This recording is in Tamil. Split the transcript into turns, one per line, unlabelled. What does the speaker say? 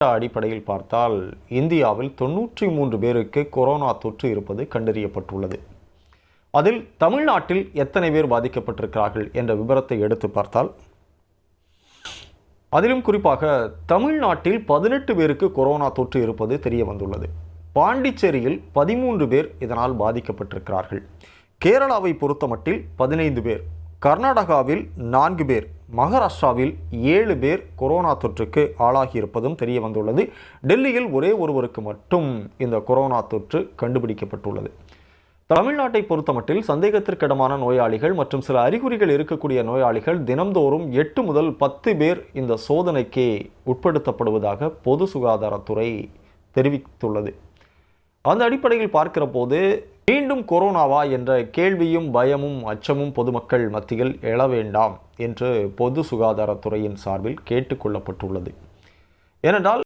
அடிப்படையில் பார்த்தால் இந்தியாவில் 93 பேருக்கு கொரோனா தொற்று இருப்பது கண்டறியப்பட்டுள்ளது. அதில் தமிழ்நாட்டில் எத்தனை பேர் பாதிக்கப்பட்டிருக்கிறார்கள் என்ற விவரத்தை எடுத்து பார்த்தால், அதிலும் குறிப்பாக தமிழ்நாட்டில் 18 பேருக்கு கொரோனா தொற்று இருப்பது தெரிய வந்துள்ளது. பாண்டிச்சேரியில் 13 பேர் இதனால் பாதிக்கப்பட்டிருக்கிறார்கள். கேரளாவை பொறுத்தமட்டில் 15 பேர், கர்நாடகாவில் 4 பேர், மகாராஷ்டிராவில் 7 பேர் கொரோனா தொற்றுக்கு ஆளாகியிருப்பதும் தெரிய வந்துள்ளது. டெல்லியில் ஒரே ஒருவருக்கு மட்டும் இந்த கொரோனா தொற்று கண்டுபிடிக்கப்பட்டுள்ளது. தமிழ்நாட்டை பொறுத்தமட்டில் சந்தேகத்திற்கிடமான நோயாளிகள் மற்றும் சில அறிகுறிகள் இருக்கக்கூடிய நோயாளிகள் தினம்தோறும் 8 முதல் 10 பேர் இந்த சோதனைக்கு உட்படுத்தப்படுவதாக பொது சுகாதாரத்துறை தெரிவித்துள்ளது. அந்த அடிப்படையில் பார்க்கிற போது மீண்டும் கொரோனாவா என்ற கேள்வியும் பயமும் அச்சமும் பொதுமக்கள் மத்தியில் எழ வேண்டாம் என்று பொது சுகாதாரத்துறையின் சார்பில் கேட்டுக்கொள்ளப்பட்டுள்ளது. ஏனென்றால்